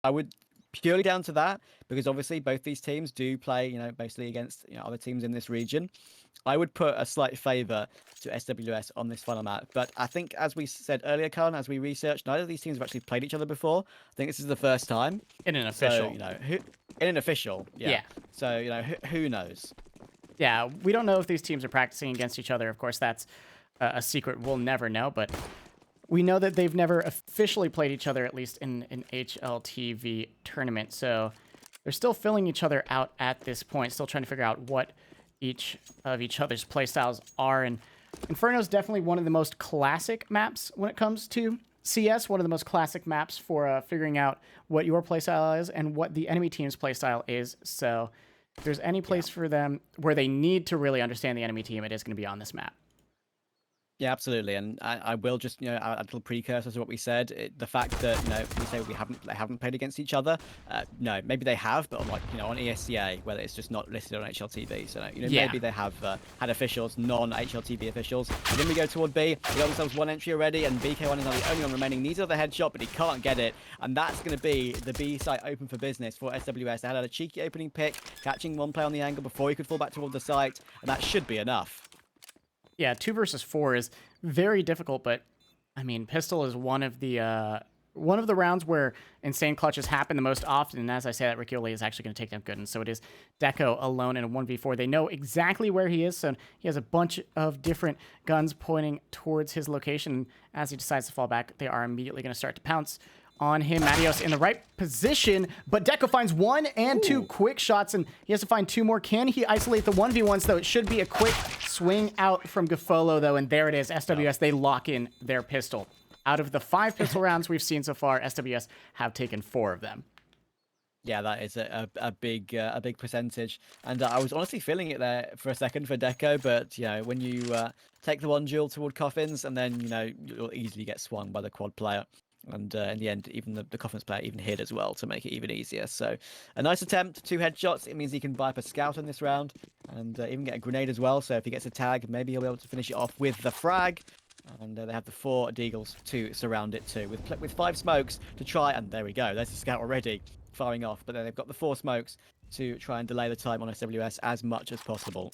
I would purely down to that because obviously both these teams do play, basically against other teams in this region. I would put a slight favour to SWS on this final map, but I think as we said earlier, Colin, as we researched, neither of these teams have actually played each other before. I think this is the first time. In an So official. in an official, yeah. Yeah. So who knows? Yeah, we don't know if these teams are practicing against each other. Of course, that's a secret we'll never know, but we know that they've never officially played each other, at least in an HLTV tournament. So they're still filling each other out at this point, still trying to figure out what each of each other's playstyles are. And Inferno is definitely one of the most classic maps when it comes to CS, one of the most classic maps for figuring out what your playstyle is and what the enemy team's playstyle is. So if there's any place for them where they need to really understand the enemy team, it is going to be on this map. Yeah, absolutely, and I will just add a little precursor to what we said. The fact that we say they haven't played against each other. No, maybe they have, but on ESCA, where it's just not listed on HLTV. So maybe they have had officials, non-HLTV officials. And then we go toward B. We got themselves one entry already, and BK1 is now the only one remaining. Needs another headshot, but he can't get it, and that's going to be the B site open for business for SWS. They had a cheeky opening pick, catching one play on the angle before he could fall back toward the site, and that should be enough. Yeah, 2 versus 4 is very difficult, but I mean, pistol is one of the rounds where insane clutches happen the most often. And as I say, that Ricky Ole is actually going to take them good. And so it is Deco alone in a 1v4. They know exactly where he is, so he has a bunch of different guns pointing towards his location. As he decides to fall back, they are immediately going to start to pounce on him. Matios in the right position, but Deco finds 1 and 2 quick shots, and he has to find 2 more. Can he isolate the 1v1s, though? It should be a quick swing out from Gafolo, though, and there it is. SWS, they lock in their pistol. Out of the 5 pistol rounds we've seen so far, SWS have taken 4 of them. Yeah, that is a big percentage, and I was honestly feeling it there for a second for Deco, but when you take the one duel toward Coffins, and then you'll easily get swung by the quad player. And in the end, even the Coffins player even hid as well to make it even easier. So a nice attempt, 2 headshots. It means he can buy up a scout in this round and even get a grenade as well. So if he gets a tag, maybe he'll be able to finish it off with the frag. And they have the 4 deagles to surround it too, with 5 smokes to try. And there we go. There's the scout already firing off. But then they've got the 4 smokes to try and delay the time on SWS as much as possible.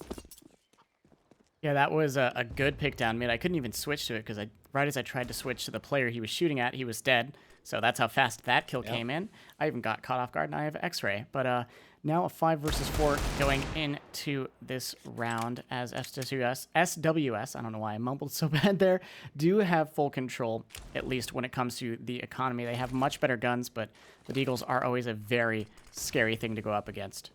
Yeah, that was a good pick down mid. I couldn't even switch to it because right as I tried to switch to the player he was shooting at, he was dead. So that's how fast that kill came in. I even got caught off guard, and I have X-ray. But now a 5 versus 4 going into this round as SWS, I don't know why I mumbled so bad there, do have full control, at least when it comes to the economy. They have much better guns, but the Deagles are always a very scary thing to go up against.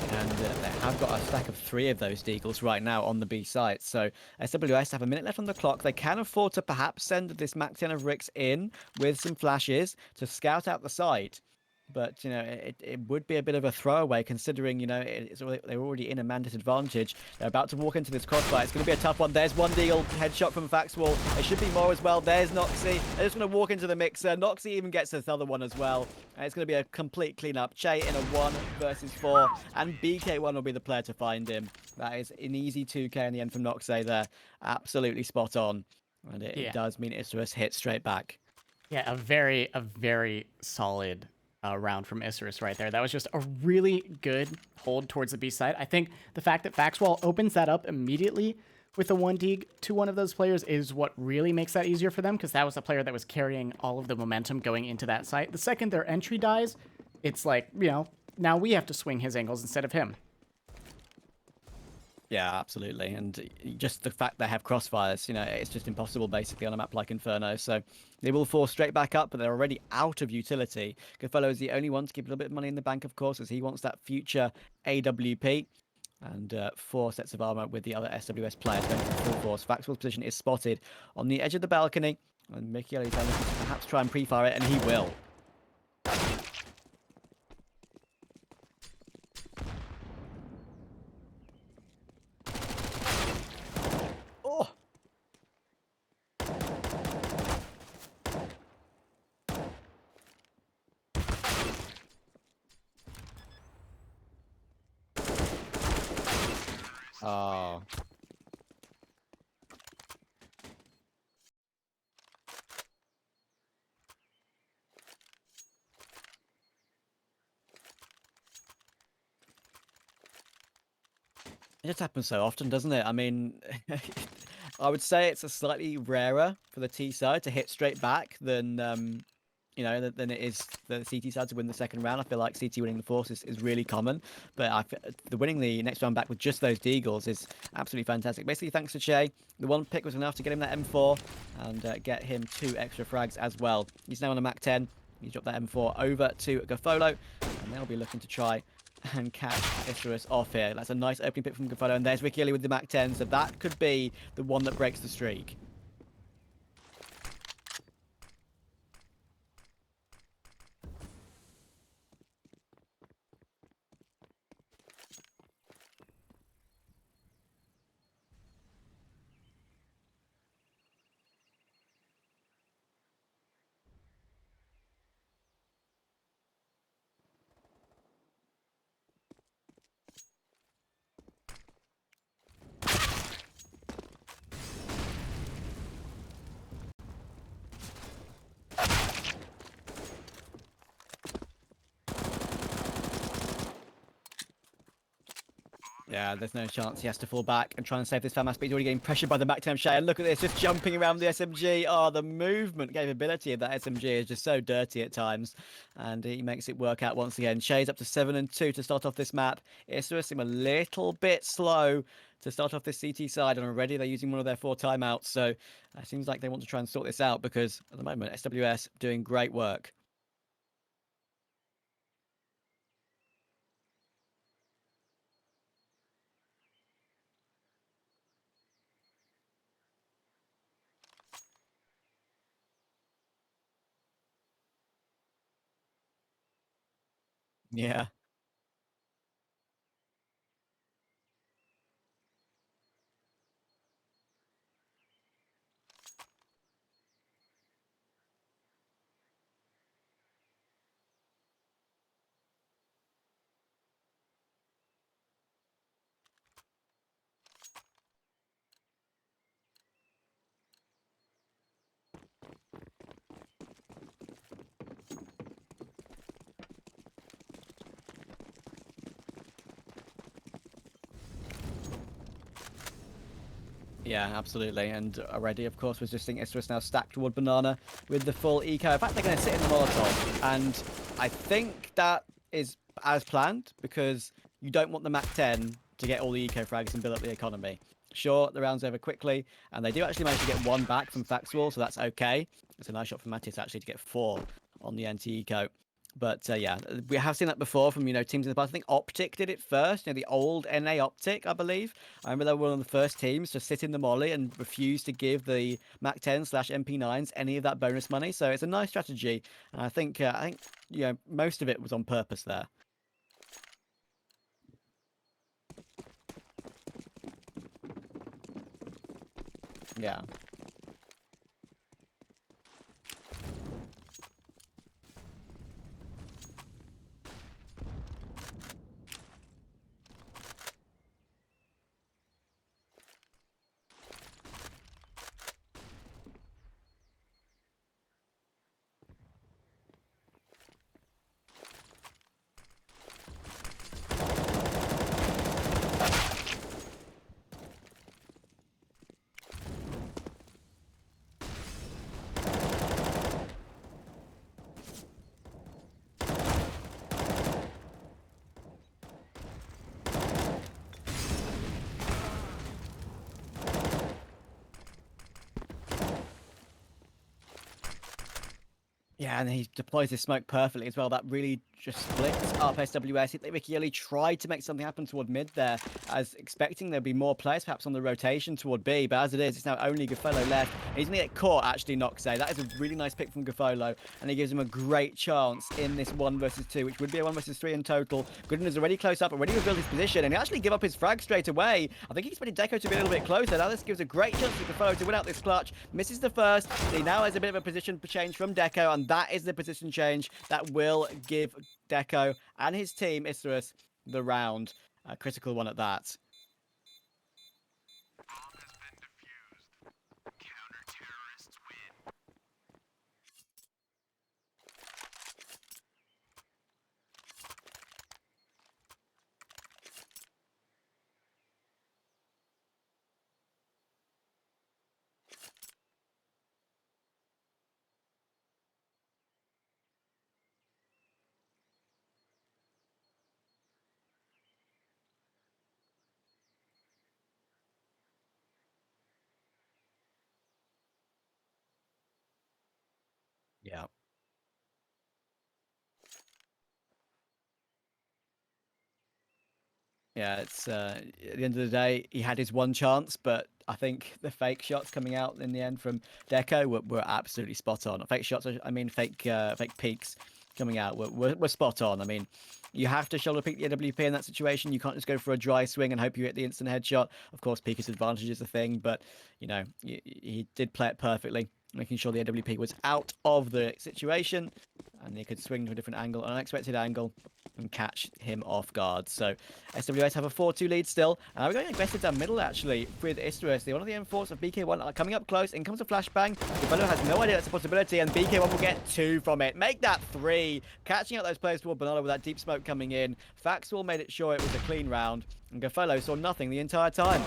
And they have got a stack of 3 of those deagles right now on the B site. So SWS have a minute left on the clock. They can afford to perhaps send this Max 10 of Ricks in with some flashes to scout out the site. But, it would be a bit of a throwaway considering, they're already in a man disadvantage. They're about to walk into this crossfire. It's going to be a tough one. There's one deagle headshot from Faxwall. There should be more as well. There's Noxy. They're just going to walk into the mixer. Noxy even gets this other one as well. And it's going to be a complete cleanup. Che in a 1 versus 4. And BK1 will be the player to find him. That is an easy 2k in the end from Noxy there. Absolutely spot on. And it does mean Isurus hit straight back. Yeah, a very solid round from Isurus right there. That was just a really good hold towards the B side. I think the fact that Faxwall opens that up immediately with the 1 deag to one of those players is what really makes that easier for them, because that was the player that was carrying all of the momentum going into that site. The second their entry dies, it's like, now we have to swing his angles instead of him. Yeah, absolutely. And just the fact they have crossfires, it's just impossible basically on a map like Inferno. So they will fall straight back up, but they're already out of utility. Gafolo is the only one to keep a little bit of money in the bank, of course, as he wants that future AWP. And 4 sets of armor with the other SWS players going to full force. Faxwell's position is spotted on the edge of the balcony. And Mickey looking to perhaps try and pre-fire it, and he will. Oh. It just happens so often, doesn't it? I mean, I would say it's a slightly rarer for the T side to hit straight back than than it is the CT side to win the second round. I feel like CT winning the fourth is really common, but the winning the next round back with just those deagles is absolutely fantastic. Basically, thanks to Che, the one pick was enough to get him that M4 and get him 2 extra frags as well. He's now on a Mac 10. He's dropped that M4 over to Gafolo, and they'll be looking to try and catch Isurus off here. That's a nice opening pick from Gafolo, and there's Ricky with the Mac 10, so that could be the one that breaks the streak. Yeah, there's no chance. He has to fall back and try and save this FAMAS, but he's already getting pressured by the Mac 10 Shay. And look at this, just jumping around the SMG. Oh, the movement capability of that SMG is just so dirty at times. And he makes it work out once again. Shay's up to 7-2 to start off this map. Isurus seem a little bit slow to start off this CT side, and already they're using one of their 4 timeouts. So it seems like they want to try and sort this out because at the moment, SWS doing great work. Yeah. Yeah, absolutely. And already, of course, was just seeing Isurus now stacked toward Banana with the full eco. In fact, they're going to sit in the Molotov. And I think that is as planned because you don't want the Mac 10 to get all the eco frags and build up the economy. Sure, the round's over quickly, and they do actually manage to get 1 back from Faxwall, so that's okay. It's a nice shot from Matthias actually to get 4 on the anti-eco. But yeah, we have seen that before from teams in the past. I think Optic did it first. The old NA Optic, I believe. I remember they were one of the first teams to sit in the molly and refuse to give the Mac 10/MP9s any of that bonus money. So it's a nice strategy, and I think most of it was on purpose there. Yeah. Yeah, and he deploys his smoke perfectly as well. That really just splits up SWS. Ricky tried to make something happen toward mid there, as expecting there'd be more players perhaps on the rotation toward B, but as it is, it's now only Gafolo left. And he's going to get caught, actually, Noxay. That is a really nice pick from Gafolo, and it gives him a great chance in this 1 versus 2, which would be a 1 versus 3 in total. Gooden is already close up, already revealed his position, and he actually give up his frag straight away. I think he expected Deco to be a little bit closer. Now this gives a great chance for Gafolo to win out this clutch. Misses the first. He now has a bit of a position change from Deco, and that is the position change that will give Deco and his team, Isurus, the round. A critical one at that. Yeah, it's at the end of the day, he had his one chance, but I think the fake shots coming out in the end from Deco were absolutely spot on. Fake shots, I mean, fake peaks coming out were spot on. I mean, you have to shoulder peek the AWP in that situation. You can't just go for a dry swing and hope you hit the instant headshot. Of course, Pika's advantage is a thing, but you know, he did play it perfectly, making sure the AWP was out of the situation and he could swing to a different angle, an unexpected angle, and catch him off guard. So SWS have a 4-2 lead still. And we're going aggressive down middle, actually, with Isurus. They're one of the M4s of BK1 are coming up close. In comes a flashbang. The fellow has no idea that's a possibility, and BK1 will get 2 from it. Make that 3. Catching out those players toward Banana with that deep smoke coming in. Faxwell made it sure it was a clean round, and Gofolo saw nothing the entire time.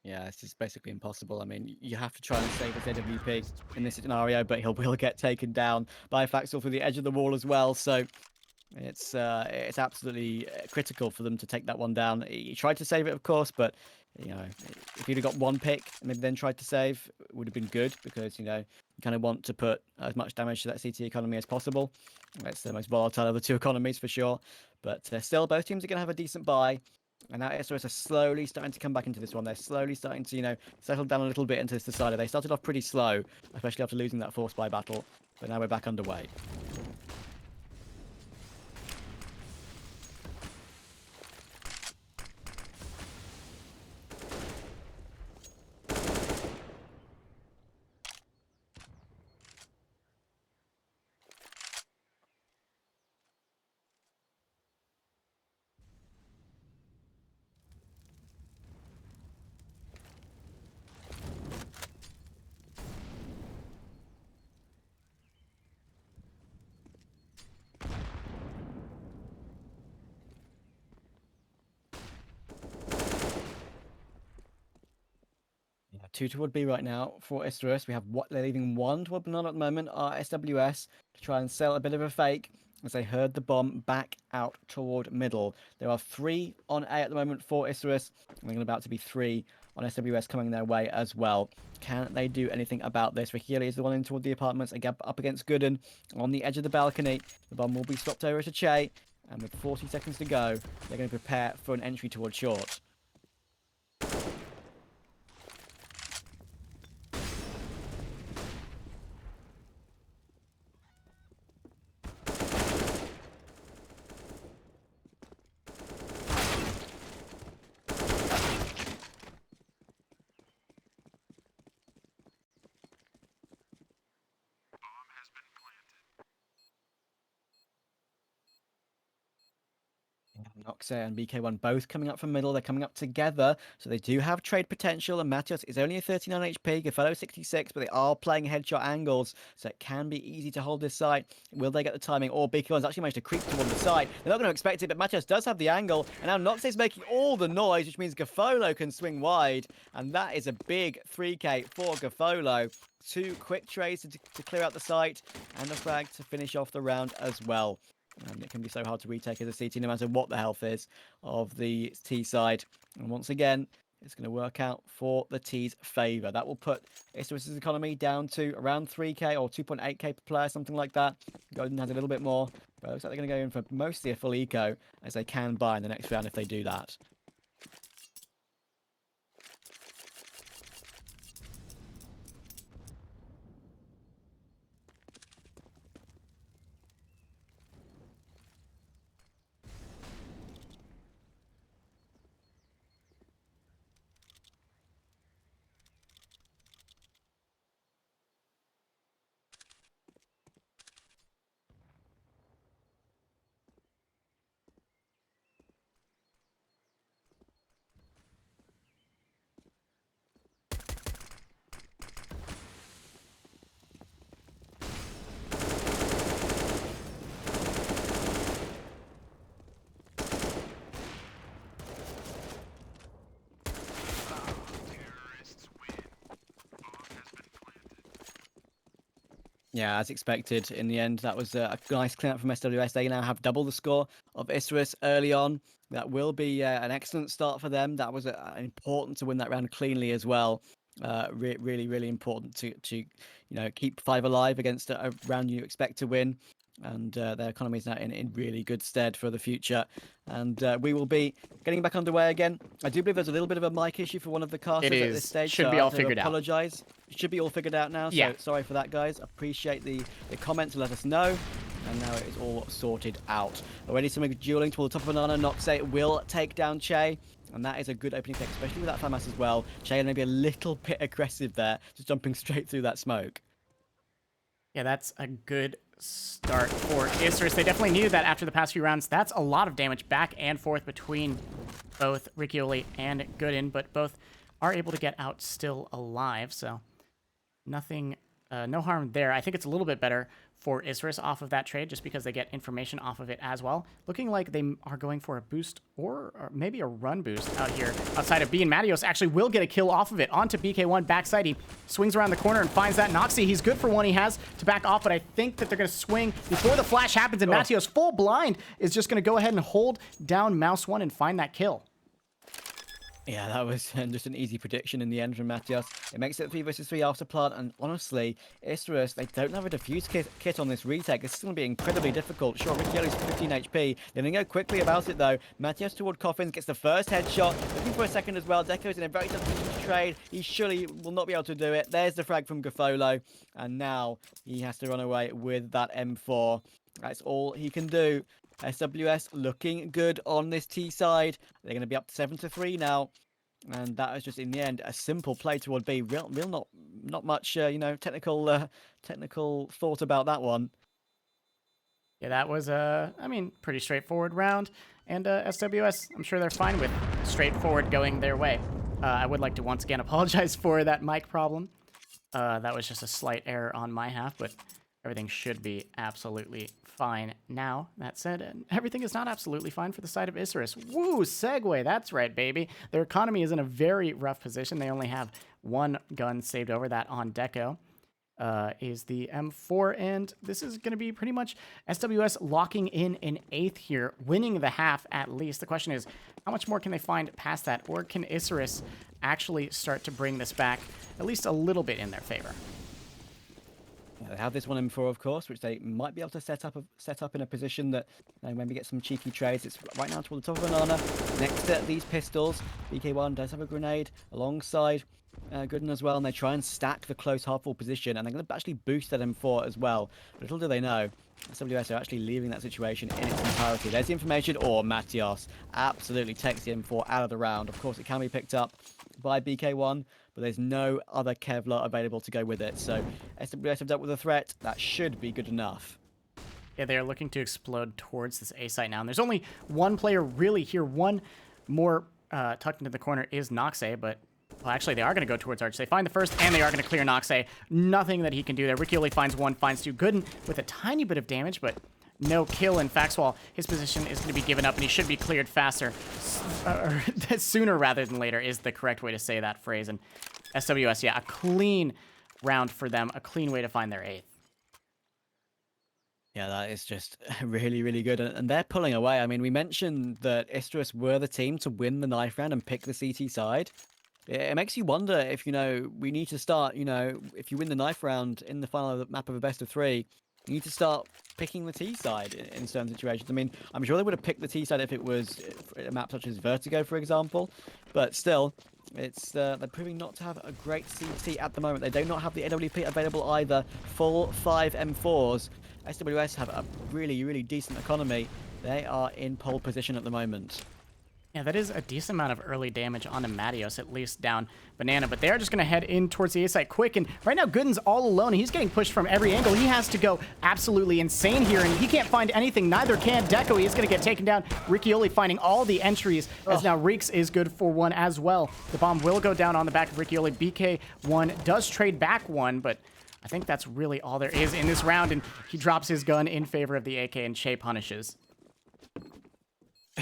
Yeah, it's just basically impossible. I mean, you have to try and save his AWP in this scenario, but he will get taken down by Faxwell through the edge of the wall as well. So it's absolutely critical for them to take that one down. He tried to save it, of course, but you know, if he'd have got one pick and maybe then tried to save, it would have been good because you know you kind of want to put as much damage to that CT economy as possible. It's the most volatile of the two economies for sure. But still, both teams are going to have a decent buy. And now SWS are slowly starting to come back into this one. They're slowly starting to, you know, settle down a little bit into this decider. They started off pretty slow, especially after losing that force buy battle. But now we're back underway. Yeah, 2 toward B right now for Isurus. We have what they're leaving 1 toward Banana at the moment. Are SWS to try and sell a bit of a fake as they heard the bomb back out toward middle. There are 3 on A at the moment for Isurus, and they're about to be 3 on SWS coming their way as well. Can they do anything about this? Ricky is the one in toward the apartments, again up against Gooden on the edge of the balcony. The bomb will be stopped over to Che, and with 40 seconds to go, they're going to prepare for an entry toward short. Noxe and BK1 both coming up from middle. They're coming up together, so they do have trade potential. And Matios is only a 39 HP, Gofolo 66, but they are playing headshot angles, so it can be easy to hold this site. Will they get the timing? Or BK1's actually managed to creep toward the site. They're not going to expect it, but Matios does have the angle, and now Noxe is making all the noise, which means Gofolo can swing wide, and that is a big 3K for Gofolo. 2 quick trades to clear out the site, and a frag to finish off the round as well. And it can be so hard to retake as a CT no matter what the health is of the T side. And once again, it's going to work out for the T's favour. That will put Isurus' economy down to around 3k or 2.8k per player, something like that. Golden has a little bit more, but it looks like they're going to go in for mostly a full eco as they can buy in the next round if they do that. Yeah, as expected. In the end, that was a nice clean up from SWS. They now have double the score of Isurus early on. That will be an excellent start for them. That was important to win that round cleanly as well. Really, really important to keep five alive against a round you expect to win. And their economy is now in really good stead for the future. And we will be getting back underway again. I do believe there's a little bit of a mic issue for one of the It casters at this is. stage, Should so be I all have to figured out. apologize. It should be all figured out now, Yeah. so sorry for that, guys. Appreciate the comments to let us know. And now it is all sorted out. Already some dueling toward the top of Banana. Noxay will take down Che. And that is a good opening tech, especially with that FAMAS as well. Che maybe a little bit aggressive there, just jumping straight through that smoke. Yeah, that's a good start for Isurus. They definitely needed that after the past few rounds. That's a lot of damage back and forth between both Riccioli and Gooden, but both are able to get out still alive, so nothing, no harm there. I think it's a little bit better for Isurus off of that trade just because they get information off of it as well. Looking like they are going for a boost or maybe a run boost out here outside of B, and Matios actually will get a kill off of it onto BK1 backside. He swings around the corner and finds that Noxy. He's good for one. He has to back off, but I think that they're going to swing before the flash happens, and Matios, full blind, is just going to go ahead and hold down Mouse 1 and find that kill. Yeah, that was just an easy prediction in the end from Matias. It makes it 3 versus 3 after plant, and honestly, Isurus, they don't have a defuse kit on this retake. This is going to be incredibly difficult. Sure, Riccioli's 15 HP. They're going to go quickly about it, though. Matias toward Coffins gets the first headshot, looking for a second as well. Deco's in a very tough position to trade. He surely will not be able to do it. There's the frag from Gafolo, and now he has to run away with that M4. That's all he can do. SWS looking good on this T side. They're going to be up 7-3 now. And that was just, in the end, a simple play toward B. Real not much, technical thought about that one. Yeah, that was pretty straightforward round. And SWS, I'm sure they're fine with straightforward going their way. I would like to once again apologize for that mic problem. That was just a slight error on my half, but everything should be absolutely fine now. That said, everything is not absolutely fine for the side of Isurus. Woo, segue, that's right, baby. Their economy is in a very rough position. They only have one gun saved over, that on Deco. Is the M4, and this is going to be pretty much SWS locking in an 8th here, winning the half at least. The question is, how much more can they find past that, or can Isurus actually start to bring this back at least a little bit in their favor? They have this one M4, of course, which they might be able to set up in a position that maybe get some cheeky trades. It's right now toward the top of Banana, next to these pistols. BK1 does have a grenade alongside Gooden as well, and they try and stack the close half-wall position, and they're going to actually boost that M4 as well. Little do they know, SWS are actually leaving that situation in its entirety. There's the information, or Matias absolutely takes the M4 out of the round. Of course, it can be picked up by BK1, but there's no other Kevlar available to go with it. So SWS have dealt with a threat. That should be good enough. Yeah, they are looking to explode towards this A site now. And there's only one player really here. One more tucked into the corner is Noxay, but well, actually, they are going to go towards Arch. They find the first, and they are going to clear Noxay. Nothing that he can do there. Riccioli finds one, finds two. Gooden with a tiny bit of damage, but no kill. In Faxwall, his position is going to be given up, and he should be cleared faster. Sooner rather than later is the correct way to say that phrase. And SWS, yeah, a clean round for them. A clean way to find their 8th. Yeah, that is just really, really good. And they're pulling away. I mean, we mentioned that Isurus were the team to win the knife round and pick the CT side. It makes you wonder if, we need to start, if you win the knife round in the final map of a best of 3, you need to start picking the T side in certain situations. I mean, I'm sure they would have picked the T side if it was a map such as Vertigo, for example. But still, they're proving not to have a great CT at the moment. They do not have the AWP available either. Full 5 M4s. SWS have a really, really decent economy. They are in pole position at the moment. Yeah, that is a decent amount of early damage on Matios, at least down Banana. But they're just going to head in towards the A site quick. And right now, Gooden's all alone. He's getting pushed from every angle. He has to go absolutely insane here. And he can't find anything. Neither can Deco. He is going to get taken down. Riccioli finding all the entries. As now Reeks is good for one as well. The bomb will go down on the back of Riccioli. BK1 does trade back one, but I think that's really all there is in this round. And he drops his gun in favor of the AK, and Che punishes.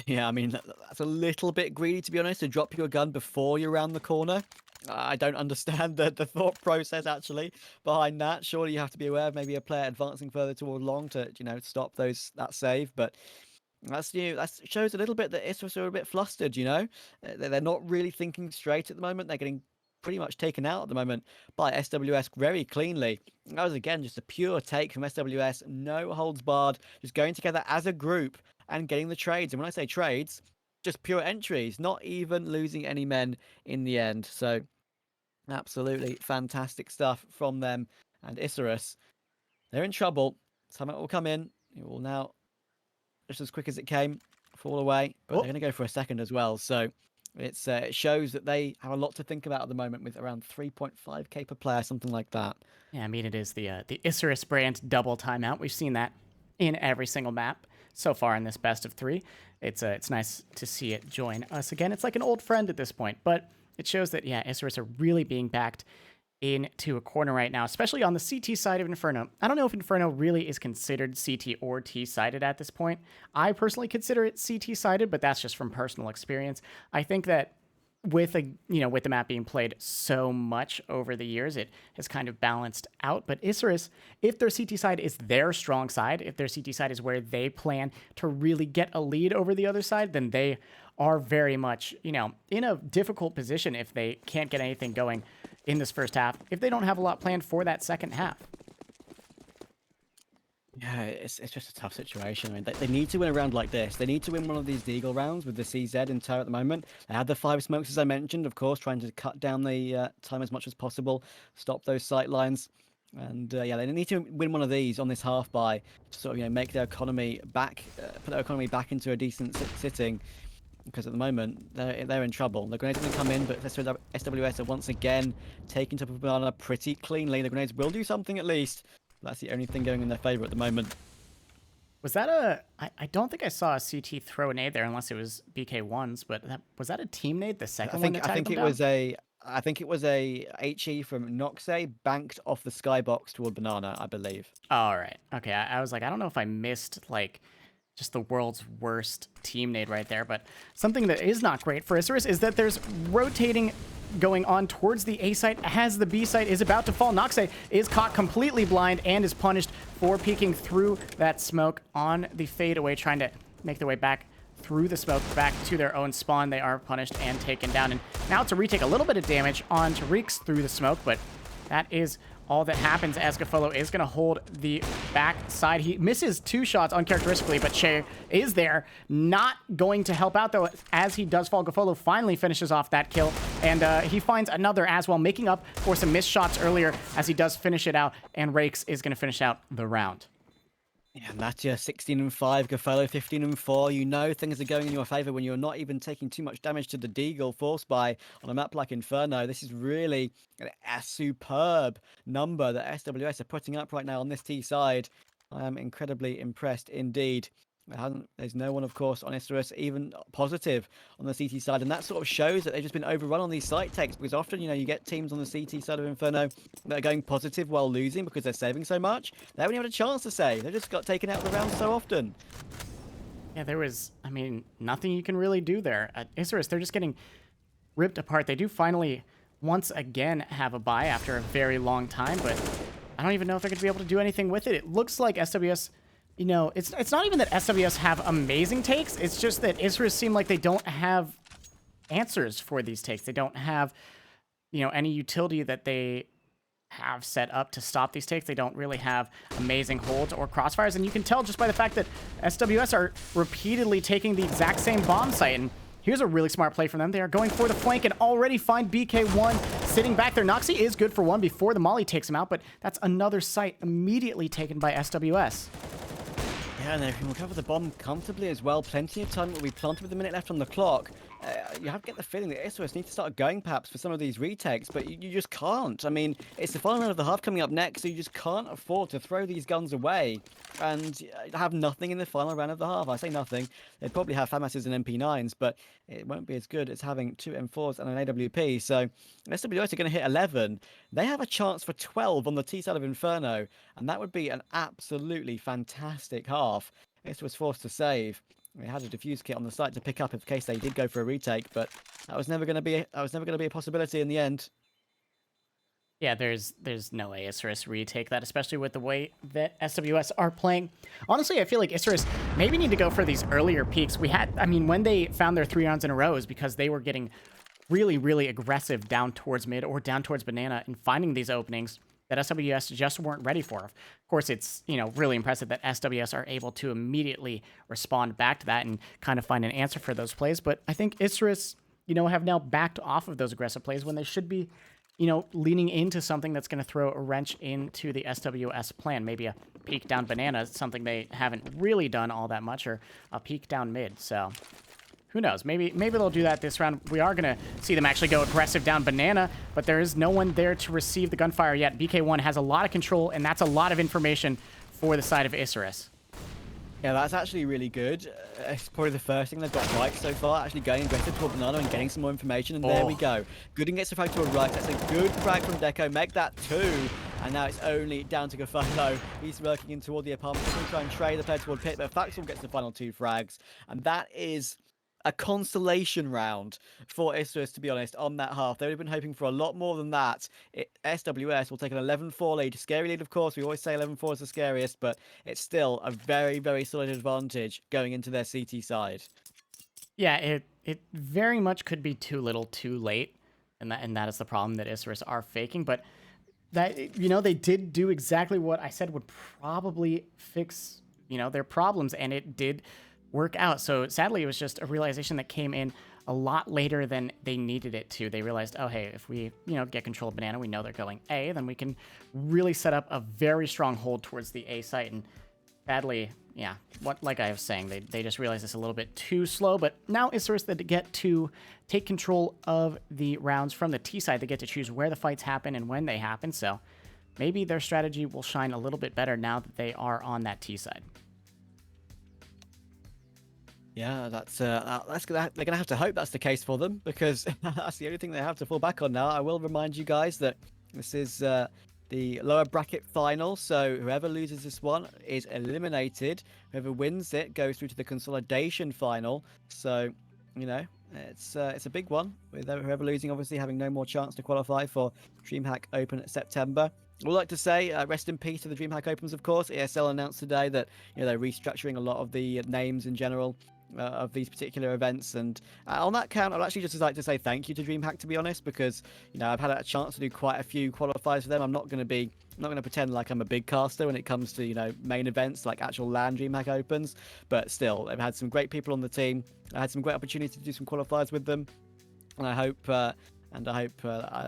Yeah, I mean, that's a little bit greedy, to be honest, to drop your gun before you're around the corner. I don't understand the thought process actually behind that. Surely you have to be aware of maybe a player advancing further toward long to, stop that save. But that's new. That shows a little bit that Isurus are a bit flustered. They're not really thinking straight at the moment. They're getting pretty much taken out at the moment by SWS very cleanly. That was again just a pure take from SWS, no holds barred, just going together as a group and getting the trades. And when I say trades, just pure entries, not even losing any men in the end. So absolutely fantastic stuff from them and Isurus. They're in trouble. Time will come in. It will now, just as quick as it came, fall away. But Oh, they're going to go for a second as well. So it shows that they have a lot to think about at the moment with around 3.5k per player, something like that. yeah, I mean, it is the Isurus brand double timeout. We've seen that in every single map so far in this best of three. It's nice to see it join us again. It's like an old friend at this point, but it shows that, yeah, Isurus are really being backed into a corner right now, especially on the CT side of Inferno. I don't know if Inferno really is considered CT or T-sided at this point. I personally consider it CT-sided, but that's just from personal experience. I think that with with the map being played so much over the years, it has kind of balanced out. But Isurus, if their CT side is their strong side, if their CT side is where they plan to really get a lead over the other side, then they are very much, in a difficult position if they can't get anything going in this first half, if they don't have a lot planned for that second half. Yeah, it's just a tough situation. I mean, they need to win a round like this. They need to win one of these Deagle rounds with the CZ in tow at the moment. They had the 5 smokes, as I mentioned, of course, trying to cut down the time as much as possible, stop those sight lines. And yeah, they need to win one of these on this half by to sort of make their economy back, put their economy back into a decent sitting. Because at the moment they're in trouble. The grenades are going to come in, but SWS are once again taking top of Banana pretty cleanly. The grenades will do something at least. That's the only thing going in their favor at the moment. Was that I don't think I saw a CT throw a nade there unless it was BK1's, but was that a team nade, the second one that I tied think them it down? was a HE from Noxe banked off the skybox toward Banana, I believe. All right. Okay. I was like, I don't know if I missed like just the world's worst team nade right there, but something that is not great for Isurus is that there's rotating going on towards the A site as the B site is about to fall. Noxe is caught completely blind and is punished for peeking through that smoke on the fadeaway, trying to make their way back through the smoke back to their own spawn. They are punished and taken down. And now to retake a little bit of damage on Tariq's through the smoke, but that is all that happens as Gafolo is going to hold the back side. He misses 2 shots uncharacteristically, but Shea is there. Not going to help out, though, as he does fall. Gafolo finally finishes off that kill, and he finds another as well, making up for some missed shots earlier as he does finish it out, and Rakes is going to finish out the round. Yeah, Natya 16-5, Gaffello 15-4. Things are going in your favor when you're not even taking too much damage to the Deagle force by on a map like Inferno. This is really a superb number that SWS are putting up right now on this T side. I am incredibly impressed indeed. There's no one, of course, on Isurus even positive on the CT side, and that sort of shows that they've just been overrun on these site takes, because often, you get teams on the CT side of Inferno that are going positive while losing because they're saving so much. They haven't even had a chance to save. They just got taken out of the round so often. Yeah, there was, nothing you can really do there. At Isurus, they're just getting ripped apart. They do finally, once again, have a bye after a very long time, but I don't even know if they're going to be able to do anything with it. It looks like SWS... it's not even that SWS have amazing takes. It's just that Isurus seem like they don't have answers for these takes. They don't have, any utility that they have set up to stop these takes. They don't really have amazing holds or crossfires. And you can tell just by the fact that SWS are repeatedly taking the exact same bomb site. And here's a really smart play from them. They are going for the flank and already find BK1 sitting back there. Noxie is good for 1 before the molly takes him out, but that's another site immediately taken by SWS. Yeah, and they can recover the bomb comfortably as well. Plenty of time will be planted with a minute left on the clock. You have to get the feeling that Isurus need to start going perhaps for some of these retakes, but you just can't. I mean, it's the final round of the half coming up next, so you just can't afford to throw these guns away and have nothing in the final round of the half. I say nothing. They'd probably have FAMASs and MP9s, but it won't be as good as having 2 M4s and an AWP. So SWS are going to hit 11. They have a chance for 12 on the T side of Inferno, and that would be an absolutely fantastic half. Isurus was forced to save. They had a defuse kit on the site to pick up in case they did go for a retake, but that was never going to be a possibility in the end. Yeah, there's no way Isurus retake that, especially with the way that SWS are playing. Honestly, I feel like Isurus maybe need to go for these earlier peaks. I mean, when they found their 3 rounds in a row is because they were getting really, really aggressive down towards mid or down towards banana and finding these openings that SWS just weren't ready for. Of course, it's, really impressive that SWS are able to immediately respond back to that and kind of find an answer for those plays. But I think Isurus, have now backed off of those aggressive plays when they should be leaning into something that's going to throw a wrench into the SWS plan. Maybe a peek down banana, something they haven't really done all that much, or a peek down mid. So who knows? Maybe they'll do that this round. We are going to see them actually go aggressive down banana, but there is no one there to receive the gunfire yet. BK1 has a lot of control, and that's a lot of information for the side of Isurus. Yeah, that's actually really good. It's probably the first thing they've got right so far, actually going aggressive toward banana and getting some more information, and there we go. Gooden gets the frag to a right. That's a good frag from Deco. Make that 2. And now it's only down to Gafano. He's working in toward the apartment. He's going to try and trade the player toward pit, but Faxel gets the final 2 frags. And that is a consolation round for Isurus, to be honest, on that half. They would have been hoping for a lot more than that. SWS will take an 11-4 lead. Scary lead, of course. We always say 11-4 is the scariest, but it's still a very, very solid advantage going into their CT side. Yeah, it very much could be too little, too late, and that is the problem that Isurus are faking. But that they did do exactly what I said would probably fix their problems, and it did work out. So sadly, it was just a realization that came in a lot later than they needed it to. They realized, oh, hey, if we, get control of banana, we know they're going A, then we can really set up a very strong hold towards the A site. And sadly, yeah, like I was saying, they just realized this a little bit too slow. But now Isurus that get to take control of the rounds from the T side. They get to choose where the fights happen and when they happen. So maybe their strategy will shine a little bit better now that they are on that T side. Yeah, they're gonna have to hope that's the case for them, because that's the only thing they have to fall back on now. I will remind you guys that this is the lower bracket final, so whoever loses this one is eliminated. Whoever wins it goes through to the consolidation final. So, it's a big one, with whoever losing obviously having no more chance to qualify for DreamHack Open September. I would like to say rest in peace to the DreamHack Opens, of course. ESL announced today that they're restructuring a lot of the names in general of these particular events, and on that count, I'd actually just like to say thank you to DreamHack, to be honest, because I've had a chance to do quite a few qualifiers for them. I'm not going to pretend like I'm a big caster when it comes to main events like actual LAN DreamHack Opens, but still, they've had some great people on the team. I had some great opportunity to do some qualifiers with them, and I hope I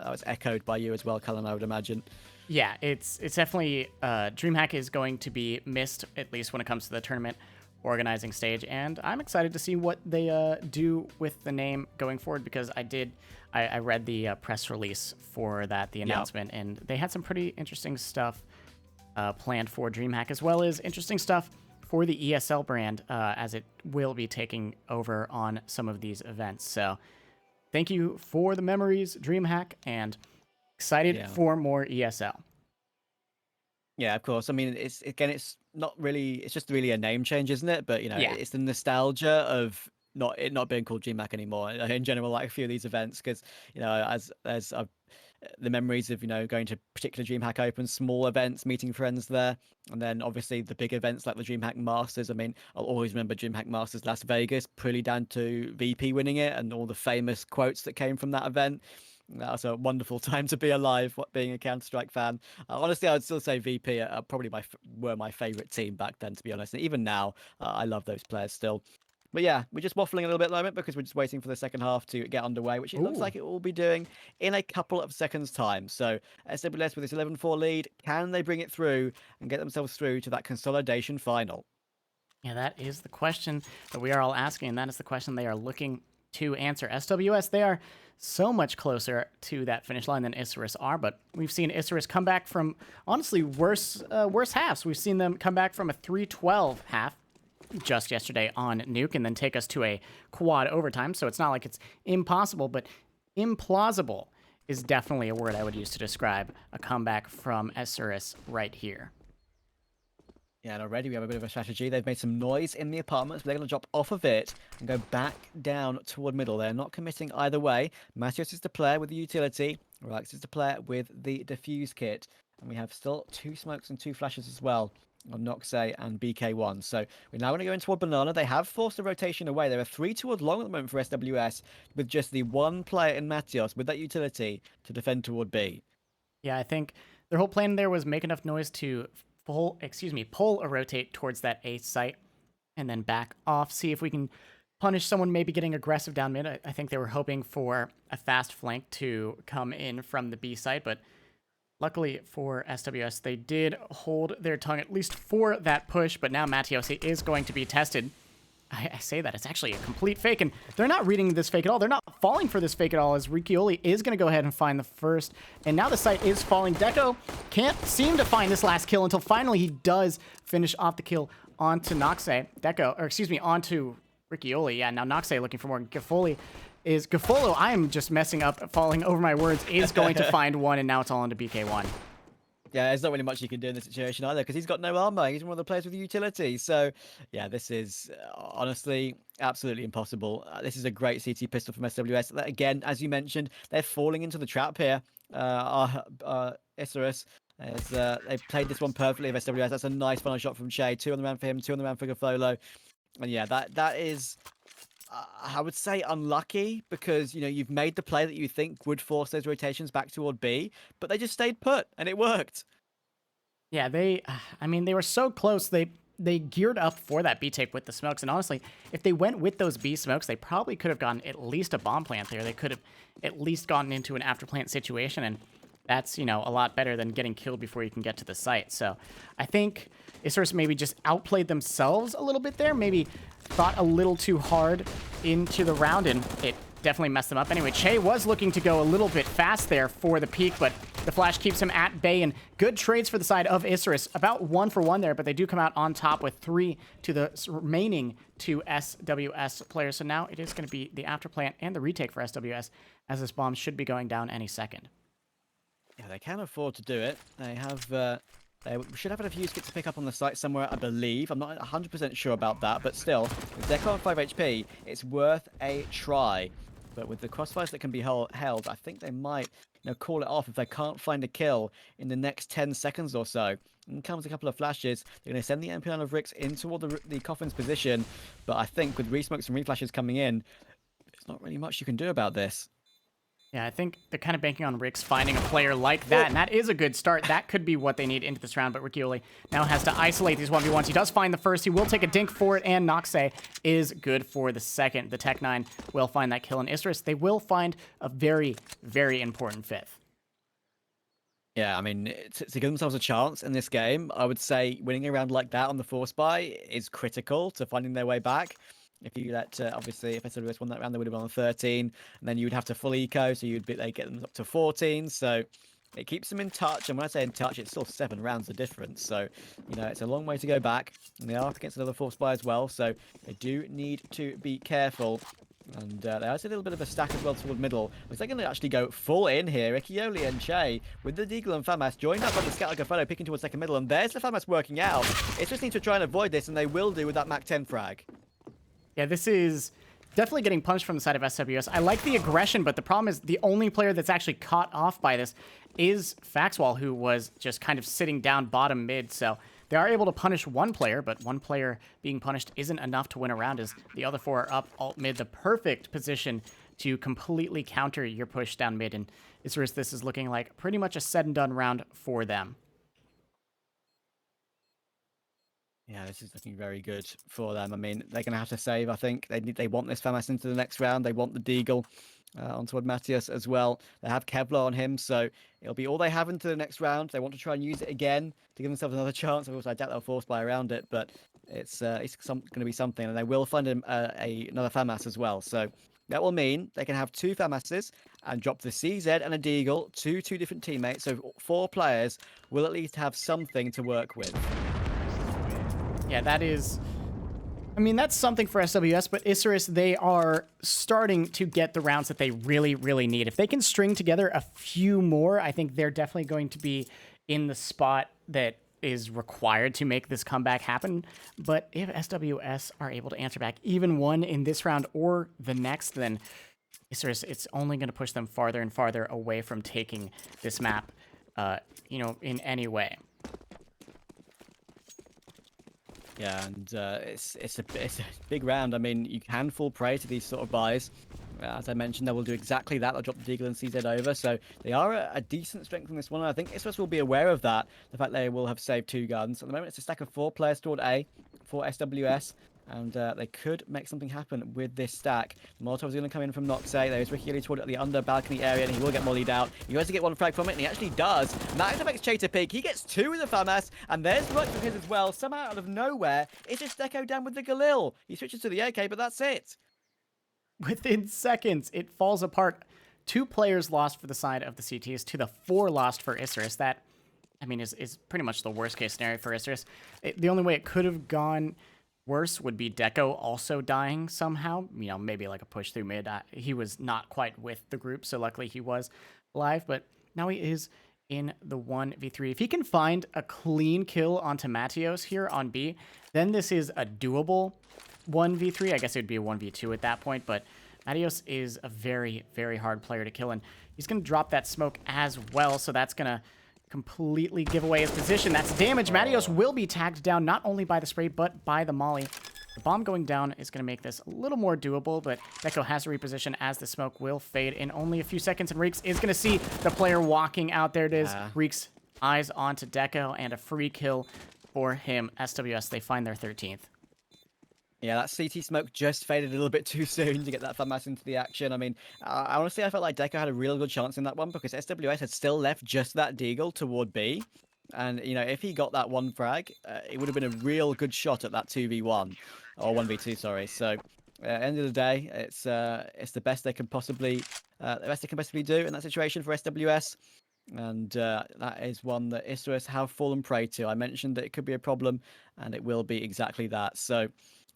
was echoed by you as well, Cullen, I would imagine. Yeah, it's definitely DreamHack is going to be missed, at least when it comes to the tournament organizing stage, and I'm excited to see what they do with the name going forward, because I read the press release for that, the announcement, and they had some pretty interesting stuff planned for DreamHack, as well as interesting stuff for the ESL brand, as it will be taking over on some of these events. So thank you for the memories, DreamHack, and excited for more ESL. Yeah, of course. I mean, it's not really. It's just really a name change, isn't it? But it's the nostalgia of it not being called DreamHack anymore. In general, like a few of these events, because as the memories of going to particular DreamHack Open, small events, meeting friends there, and then obviously the big events like the DreamHack Masters. I mean, I'll always remember DreamHack Masters Las Vegas, purely down to VP winning it and all the famous quotes that came from that event. That was a wonderful time to be alive, being a Counter-Strike fan. Honestly, I would still say VP probably were my favorite team back then, to be honest. And even now, I love those players still. But yeah, we're just waffling a little bit at the moment because we're just waiting for the second half to get underway, which it looks like it will be doing in a couple of seconds' time. So SWS with this 11-4 lead, can they bring it through and get themselves through to that consolidation final? Yeah, that is the question that we are all asking, and that is the question they are looking to answer. SWS, they are so much closer to that finish line than Isurus are, but we've seen Isurus come back from, honestly, worse halves. We've seen them come back from a 3-12 half just yesterday on Nuke and then take us to a quad overtime, so it's not like it's impossible, but implausible is definitely a word I would use to describe a comeback from Isurus right here. Yeah, and already we have a bit of a strategy. They've made some noise in the apartments, but they're going to drop off of it and go back down toward middle. They're not committing either way. Matios is the player with the utility. Relax is the player with the defuse kit. And we have still 2 smokes and 2 flashes as well on Noxay and BK1. So we're now going to go in toward Banana. They have forced the rotation away. There are 3 toward long at the moment for SWS with just the 1 player in Matios with that utility to defend toward B. Yeah, I think their whole plan there was make enough noise to pull a rotate towards that A site and then back off, see if we can punish someone maybe getting aggressive down mid. I think they were hoping for a fast flank to come in from the B site, but luckily for SWS, they did hold their tongue at least for that push, but now Mattios is going to be tested. I say that, it's actually a complete fake, and they're not reading this fake at all. They're not falling for this fake at all, as Riccioli is going to go ahead and find the first, and now the site is falling. Deco can't seem to find this last kill until finally he does finish off the kill onto Noxay. Onto Riccioli. Yeah, now Noxay looking for more. Gaffolo, I am just messing up, falling over my words, is going to find one, and now it's all into BK1. Yeah, there's not really much you can do in this situation either because he's got no armor. He's one of the players with utility. So, yeah, this is honestly absolutely impossible. This is a great CT pistol from SWS. Again, as you mentioned, they're falling into the trap here. Isurus, they've played this one perfectly of SWS. That's a nice final shot from Che. 2 on the round for him, 2 on the round for Gaffolo. And yeah, that is... I would say unlucky because, you know, you've made the play that you think would force those rotations back toward B, but they just stayed put and it worked. Yeah, they were so close. They geared up for that B tape with the smokes, and honestly, if they went with those B smokes, they probably could have gotten at least a bomb plant there. They could have at least gotten into an after plant situation, and that's, you know, a lot better than getting killed before you can get to the site. So I think Isurus maybe just outplayed themselves a little bit there, maybe thought a little too hard into the round, and it definitely messed them up. Anyway, Che was looking to go a little bit fast there for the peak, but the flash keeps him at bay, and good trades for the side of Isurus. About 1 for 1 there, but they do come out on top with 3 to the remaining 2 SWS players. So now it is going to be the afterplant and the retake for SWS, as this bomb should be going down any second. Yeah, they can afford to do it. They have... They should have a defuse kit to pick up on the site somewhere, I believe. I'm not 100% sure about that, but still, with Deco on 5 HP, it's worth a try. But with the crossfires that can be held, I think they might, you know, call it off if they can't find a kill in the next 10 seconds or so. And comes a couple of flashes. They're going to send the MP9 of Ricks in toward the coffin's position. But I think with resmokes and reflashes coming in, there's not really much you can do about this. Yeah, I think they're kind of banking on Ricks finding a player like that, and that is a good start. That could be what they need into this round, but Riccioli now has to isolate these 1v1s. He does find the first. He will take a dink for it, and Noxay is good for the second. The Tech 9 will find that kill, and Isurus, they will find a very, very important 5th. Yeah, I mean, to give themselves a chance in this game, I would say winning a round like that on the force buy is critical to finding their way back. If you let, obviously, if SWS won that round, they would have been on 13, and then you would have to full eco, so they get them up to 14. So it keeps them in touch, and when I say in touch, it's still 7 rounds of difference. So, you know, it's a long way to go back, and they are up against another force buy as well, so they do need to be careful. And there's a little bit of a stack as well toward middle. Looks like they're going to actually go full in here. Riccioli and Che with the Deagle and Famas joined up by the Scout Gaffolo picking towards second middle, and there's the Famas working out. It's just need to try and avoid this, and they will do with that Mac 10 frag. Yeah, this is definitely getting punched from the side of SWS. I like the aggression, but the problem is the only player that's actually caught off by this is Faxwall, who was just kind of sitting down bottom mid. So they are able to punish one player, but one player being punished isn't enough to win a round as the other 4 are up alt mid. The perfect position to completely counter your push down mid. And Isurus, this is looking like pretty much a said and done round for them. Yeah, this is looking very good for them. I mean, they're going to have to save, I think. They want this Famas into the next round. They want the Deagle on toward Matthias as well. They have Kevlar on him, so it'll be all they have into the next round. They want to try and use it again to give themselves another chance. Of course, I doubt they'll force buy around it, but it's going to be something. And they will find another Famas as well. So that will mean they can have 2 Famases and drop the CZ and a Deagle to 2 different teammates. So 4 players will at least have something to work with. Yeah, that is... I mean, that's something for SWS, but Isurus, they are starting to get the rounds that they really, really need. If they can string together a few more, I think they're definitely going to be in the spot that is required to make this comeback happen. But if SWS are able to answer back even one in this round or the next, then it's only going to push them farther and farther away from taking this map, in any way. Yeah, and it's a big round. I mean, you can fall prey to these sort of buys. As I mentioned, they will do exactly that. They'll drop the Deagle and CZ over. So they are a decent strength in this one. And I think Isurus will be aware of that. The fact they will have saved 2 guns. At the moment, it's a stack of 4 players toward A for SWS. And they could make something happen with this stack. Molotov's going to come in from Noxay. There's Ricky toward the under balcony area, and he will get mollied out. He has to get 1 frag from it, and he actually does. Max affects Chater Pig. He gets 2 with the FAMAS, and there's Rux with his as well. Somehow out of nowhere, it's just Deco down with the Galil. He switches to the AK, but that's it. Within seconds, it falls apart. 2 players lost for the side of the CTs to the 4 lost for Isurus. That, I mean, is pretty much the worst case scenario for Isurus. The only way it could have gone worse would be Deco also dying somehow. Maybe like a push through mid. He was not quite with the group, so luckily he was alive. But now he is in the 1v3. If he can find a clean kill onto Matios here on B, then this is a doable 1v3. I guess it would be a 1v2 at that point, but Matios is a very, very hard player to kill, and he's going to drop that smoke as well, so that's going to completely give away his position. That's damage. Matios will be tagged down not only by the spray, but by the molly. The bomb going down is going to make this a little more doable, but Deco has to reposition as the smoke will fade in only a few seconds, and Reeks is going to see the player walking out. There it is. Reeks eyes onto Deco, and a free kill for him. SWS, they find their 13th. Yeah, that CT smoke just faded a little bit too soon to get that FAMAS into the action. I mean, honestly, I felt like Deco had a real good chance in that one because SWS had still left just that Deagle toward B. And, if he got that 1 frag, it would have been a real good shot at that 2v1. Or 1v2, sorry. So, end of the day, it's the best they can possibly do in that situation for SWS. And that is one that Isurus have fallen prey to. I mentioned that it could be a problem, and it will be exactly that. So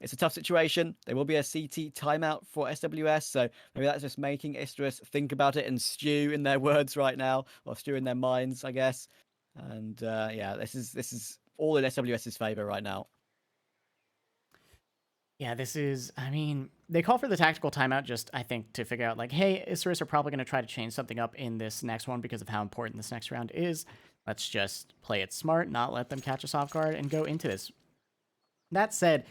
it's a tough situation. There will be a CT timeout for SWS, so maybe that's just making Isurus think about it and stew in their words right now, or stew in their minds, I guess. And yeah, this is all in SWS's favor right now. Yeah, this is, I mean, they call for the tactical timeout just, I think, to figure out, like, hey, Isurus are probably going to try to change something up in this next one because of how important this next round is. Let's just play it smart, not let them catch us off guard, and go into this. That said,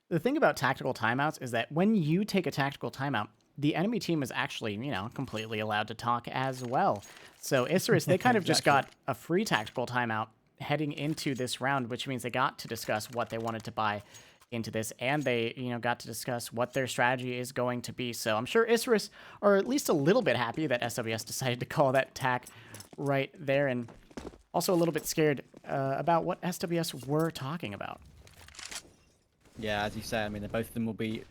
the thing about tactical timeouts is that when you take a tactical timeout, the enemy team is actually, completely allowed to talk as well. So Isurus, they kind of just got a free tactical timeout heading into this round, which means they got to discuss what they wanted to buy into this, and they, got to discuss what their strategy is going to be. So I'm sure Isurus are at least a little bit happy that SWS decided to call that tack right there, and also a little bit scared about what SWS were talking about. Yeah, as you say, I mean, both of them will be,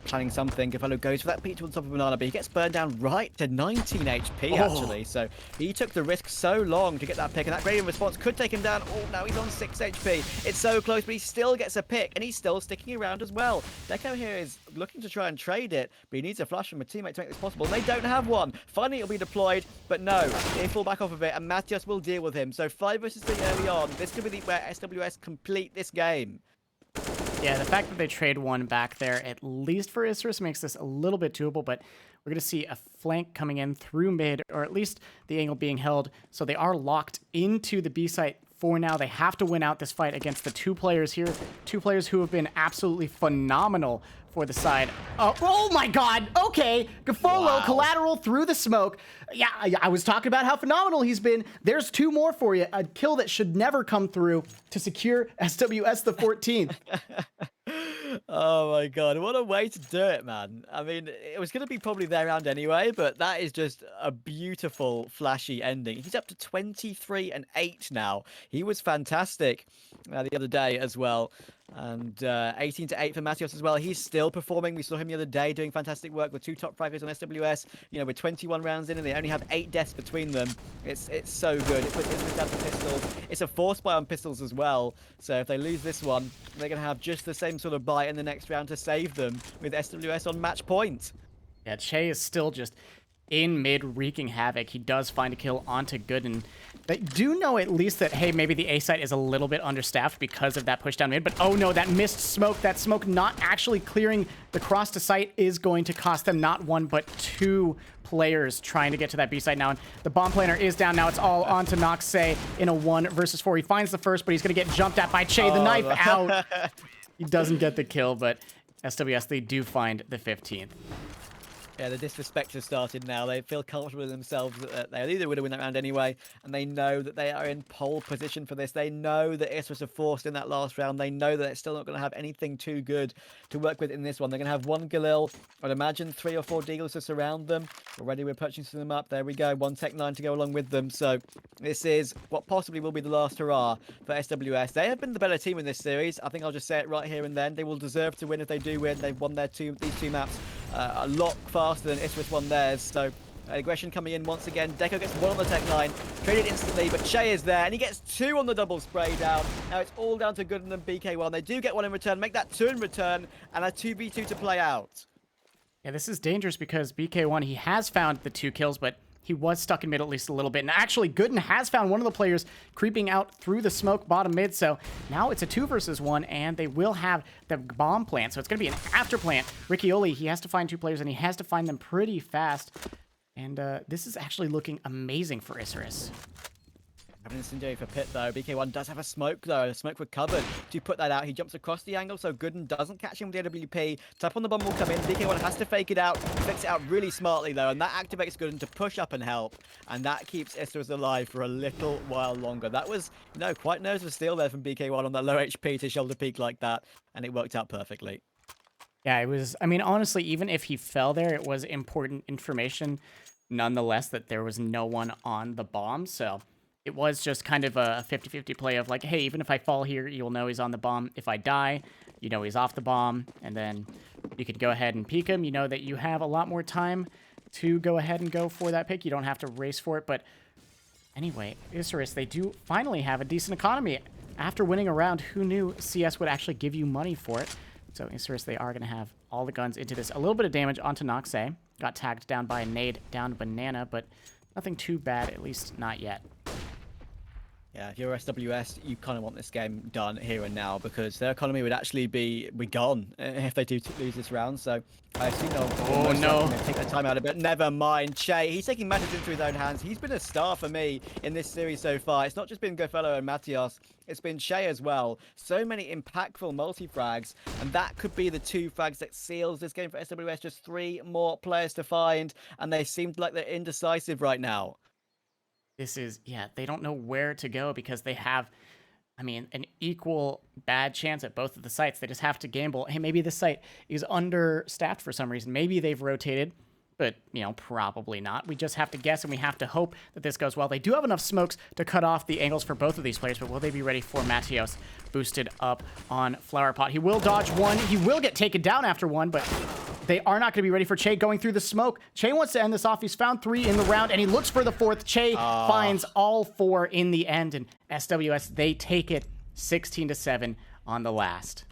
planning something. Gavello goes for that peach on top of Banana, but he gets burned down right to 19 HP, actually. So he took the risk so long to get that pick, and that gradient response could take him down. Oh, now he's on 6 HP. It's so close, but he still gets a pick, and he's still sticking around as well. Deco here is looking to try and trade it, but he needs a flash from a teammate to make this possible, and they don't have one. Finally, it'll be deployed, but no, they fall back off of it, and Matios will deal with him. So 5 versus 3 early on. This could be where SWS complete this game. Yeah, the fact that they trade one back there, at least for Isurus, makes this a little bit doable, but we're going to see a flank coming in through mid, or at least the angle being held. So they are locked into the B site for now. They have to win out this fight against the 2 players here. 2 players who have been absolutely phenomenal for the side. Oh my god, okay. Gafolo, collateral through the smoke. Yeah, I was talking about how phenomenal he's been. There's 2 more for you. A kill that should never come through to secure SWS the 14th. Oh my god, what a way to do it, man. I mean, it was going to be probably their round anyway, but that is just a beautiful, flashy ending. He's up to 23-8 now. He was fantastic the other day as well. And 18-8 for Matios as well. He's still performing. We saw him the other day doing fantastic work with 2 top fragers on SWS. With 21 rounds in, and they only have 8 deaths between them. It's so good. It puts Isurus down to pistols. It's a force buy on pistols as well. So if they lose this one, they're going to have just the same sort of buy in the next round to save them with SWS on match point. Yeah, Che is still just in mid wreaking havoc. He does find a kill onto Gooden. They do know at least that, hey, maybe the A site is a little bit understaffed because of that push down mid, but oh no, that missed smoke, that smoke not actually clearing the cross to site is going to cost them not one, but two players trying to get to that B site now. And the bomb planner is down now. It's all on to Noxay in a 1 versus 4. He finds the first, but he's going to get jumped at by Che. The knife out. He doesn't get the kill, but SWS, they do find the 15th. Yeah, the disrespect has started now. They feel comfortable with themselves that they either would have win that round anyway, and they know that they are in pole position for this. They know that Isurus are forced in that last round. They know that they're still not going to have anything too good to work with in this one. They're going to have one Galil. I'd imagine 3 or 4 Deagles to surround them. Already we're purchasing them up. There we go. One Tech 9 to go along with them. So this is what possibly will be the last hurrah for SWS. They have been the better team in this series. I think I'll just say it right here and then. They will deserve to win if they do win. They've won these two maps a lot faster than Isurus won theirs. So aggression coming in once again. Deco gets 1 on the Tech 9, traded instantly, but Che is there, and he gets 2 on the double spray down. Now it's all down to Gooden and BK1. They do get 1 in return, make that 2 in return, and a 2v2 to play out. Yeah, this is dangerous because BK1, he has found the 2 kills, but he was stuck in mid at least a little bit. And actually, Gooden has found one of the players creeping out through the smoke bottom mid. So now it's a 2 versus 1, and they will have the bomb plant. So it's going to be an after plant. Riccioli, he has to find 2 players, and he has to find them pretty fast. And this is actually looking amazing for Isurus. Having incendiary for Pit though. BK1 does have a smoke though. A smoke recovered to put that out. He jumps across the angle so Gooden doesn't catch him with the AWP. Tap on the bomb will come in. BK1 has to fake it out. Fakes it out really smartly though, and that activates Gooden to push up and help. And that keeps Isurus alive for a little while longer. That was, you know, quite nerves of steel there from BK1 on that low HP to shoulder peak like that, and it worked out perfectly. Yeah, it was, I mean, honestly, even if he fell there, it was important information nonetheless that there was no one on the bomb. So it was just kind of a 50-50 play of like, hey, even if I fall here, you'll know he's on the bomb. If I die, you know he's off the bomb. And then you could go ahead and peek him. You know that you have a lot more time to go ahead and go for that pick. You don't have to race for it. But anyway, Isurus, they do finally have a decent economy. After winning a round, who knew CS would actually give you money for it? So Isurus, they are going to have all the guns into this. A little bit of damage onto Noxay. Got tagged down by a nade down Banana, but nothing too bad, at least not yet. Yeah, if you're SWS, you kind of want this game done here and now because their economy would actually be gone if they do lose this round. So I assume they'll take their time out a bit. Never mind, Che. He's taking matters into his own hands. He's been a star for me in this series so far. It's not just been Gofellow and Matias. It's been Che as well. So many impactful multi-frags, and that could be the 2 frags that seals this game for SWS. Just 3 more players to find, and they seem like they're indecisive right now. This is, yeah, they don't know where to go because they have, I mean, an equal bad chance at both of the sites. They just have to gamble. Hey, maybe this site is understaffed for some reason. Maybe they've rotated, but, you know, probably not. We just have to guess, and we have to hope that this goes well. They do have enough smokes to cut off the angles for both of these players, but will they be ready for Matios boosted up on Flower Pot? He will dodge 1. He will get taken down after 1, but they are not going to be ready for Che going through the smoke. Che wants to end this off. He's found 3 in the round, and he looks for the 4th. Che finds all 4 in the end, and SWS, they take it 16-7 on the last.